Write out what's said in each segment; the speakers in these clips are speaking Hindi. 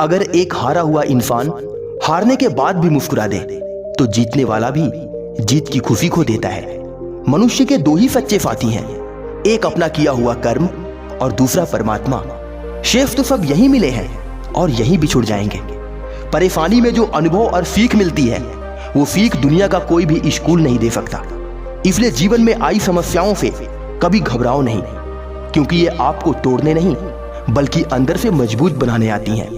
अगर एक हारा हुआ इंसान हारने के बाद भी मुस्कुरा दे तो जीतने वाला भी जीत की खुशी खो देता है। मनुष्य के दो ही सच्चे साथी हैं, एक अपना किया हुआ कर्म और दूसरा परमात्मा। शेष तो सब यही मिले हैं और यही बिछुड़ जाएंगे। परेशानी में जो अनुभव और सीख मिलती है वो सीख दुनिया का कोई भी स्कूल नहीं दे सकता। इसलिए जीवन में आई समस्याओं से कभी घबराओ नहीं, क्योंकि ये आपको तोड़ने नहीं बल्कि अंदर से मजबूत बनाने आती हैं।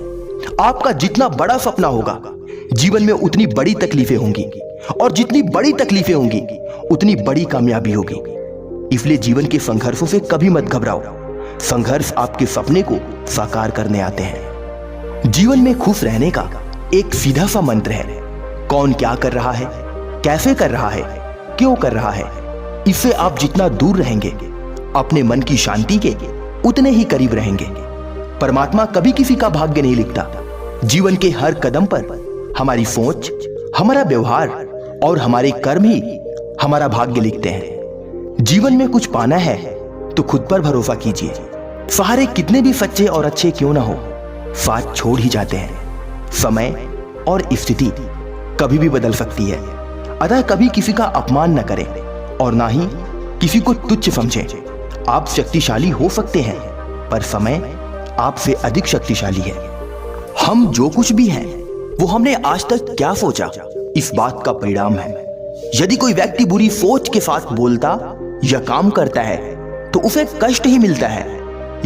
आपका जितना बड़ा सपना होगा जीवन में उतनी बड़ी तकलीफें होंगी, और जितनी बड़ी तकलीफें होंगी उतनी बड़ी कामयाबी होगी। इसलिए जीवन के संघर्षों से कभी मत घबराओ। संघर्ष आपके सपने को साकार करने आते हैं। जीवन में खुश रहने का एक सीधा सा मंत्र है। कौन क्या कर रहा है, कैसे कर रहा है, क्यों कर रहा है, इससे आप जितना दूर रहेंगे अपने मन की शांति के उतने ही करीब रहेंगे। परमात्मा कभी किसी का भाग्य नहीं लिखता। जीवन के हर कदम पर हमारी सोच, हमारा व्यवहार और हमारे कर्म ही हमारा भाग्य लिखते हैं। जीवन में कुछ पाना है तो खुद पर भरोसा कीजिए। सहारे कितने भी सच्चे और अच्छे क्यों ना हो, साथ छोड़ ही जाते हैं। समय और स्थिति कभी भी बदल सकती है, अतः कभी किसी का अपमान न करें और ना ही किसी को तुच्छ समझें। आप शक्तिशाली हो सकते हैं पर समय आपसे अधिक शक्तिशाली है। हम जो कुछ भी हैं वो हमने आज तक क्या सोचा, इस बात का परिणाम है। यदि कोई व्यक्ति बुरी सोच के साथ बोलता या काम करता है तो उसे कष्ट ही मिलता है।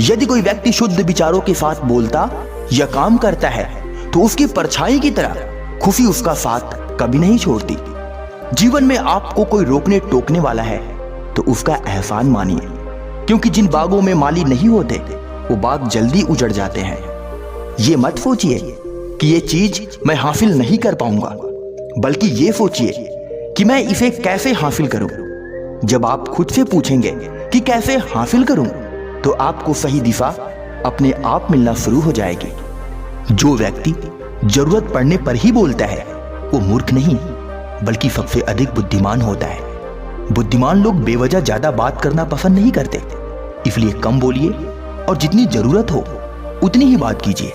यदि कोई व्यक्ति शुद्ध विचारों के साथ बोलता या काम करता है तो उसकी परछाई की तरह खुशी उसका साथ कभी नहीं छोड़ती। जीवन में आपको कोई रोकने टोकने वाला है तो उसका एहसान मानिए, क्योंकि जिन बागों में माली नहीं होते वो बाग जल्दी उजड़ जाते हैं। ये मत सोचिए कि ये चीज मैं हासिल नहीं कर पाऊंगा, बल्कि ये सोचिए कि मैं इसे कैसे हासिल करूं। जब आप खुद से पूछेंगे कि कैसे हासिल करूं तो आपको सही दिशा अपने आप मिलना शुरू हो जाएगी। जो व्यक्ति जरूरत पड़ने पर ही बोलता है वो मूर्ख नहीं बल्कि सबसे अधिक बुद्धिमान होता है। बुद्धिमान लोग बेवजह ज्यादा बात करना पसंद नहीं करते, इसलिए कम बोलिए और जितनी जरूरत हो उतनी ही बात कीजिए।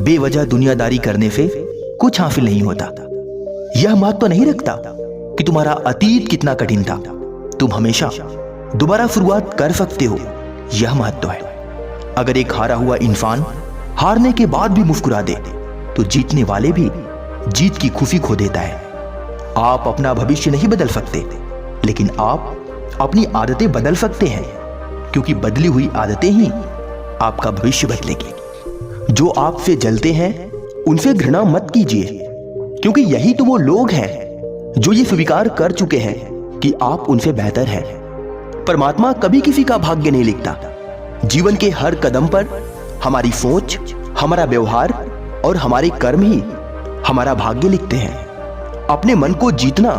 बेवजह दुनियादारी करने से कुछ हासिल नहीं होता। यह बात तो नहीं रखता कि तुम्हारा अतीत कितना कठिन था, तुम हमेशा दोबारा शुरुआत कर सकते हो, यह महत्व है। अगर एक हारा हुआ इंसान हारने के बाद भी मुस्कुरा दे तो जीतने वाले भी जीत की खुशी खो देता है। आप अपना भविष्य नहीं बदल सकते, लेकिन आप अपनी आदतें बदल सकते हैं, क्योंकि बदली हुई आदतें ही आपका भविष्य बदलेगी। जो आपसे जलते हैं उनसे घृणा मत कीजिए, क्योंकि यही तो वो लोग हैं जो ये स्वीकार कर चुके हैं कि आप उनसे बेहतर हैं। परमात्मा कभी किसी का भाग्य नहीं लिखता। जीवन के हर कदम पर हमारी सोच, हमारा व्यवहार और हमारे कर्म ही हमारा भाग्य लिखते हैं। अपने मन को जीतना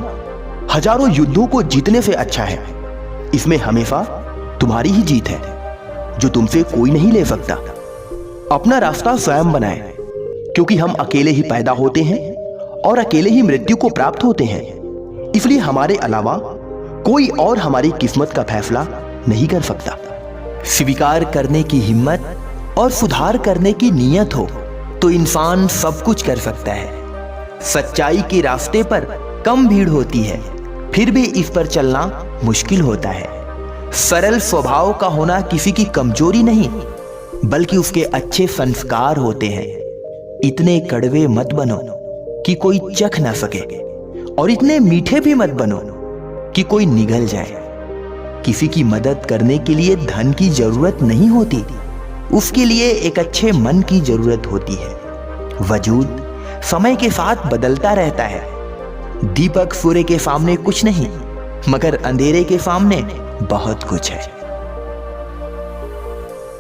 हजारों युद्धों को जीतने से अच्छा है। इसमें हमेशा तुम्हारी ही जीत है, जो तुमसे कोई नहीं ले सकता। अपना रास्ता स्वयं बनाएं, क्योंकि हम अकेले ही पैदा होते हैं और अकेले ही मृत्यु को प्राप्त होते हैं। इसलिए हमारे अलावा कोई और हमारी किस्मत का फैसला नहीं कर सकता। स्वीकार करने की हिम्मत और सुधार करने की नीयत हो तो इंसान सब कुछ कर सकता है। सच्चाई के रास्ते पर कम भीड़ होती है, फिर भी इस पर चलना मुश्किल होता है। सरल स्वभाव का होना किसी की कमजोरी नहीं बल्कि उसके अच्छे संस्कार होते हैं। इतने कड़वे मत बनो कि कोई चख ना सके, और इतने मीठे भी मत बनो कि कोई निगल जाए। किसी की मदद करने के लिए धन की जरूरत नहीं होती, उसके लिए एक अच्छे मन की जरूरत होती है। वजूद समय के साथ बदलता रहता है। दीपक सूर्य के सामने कुछ नहीं, मगर अंधेरे के सामने बहुत कुछ है।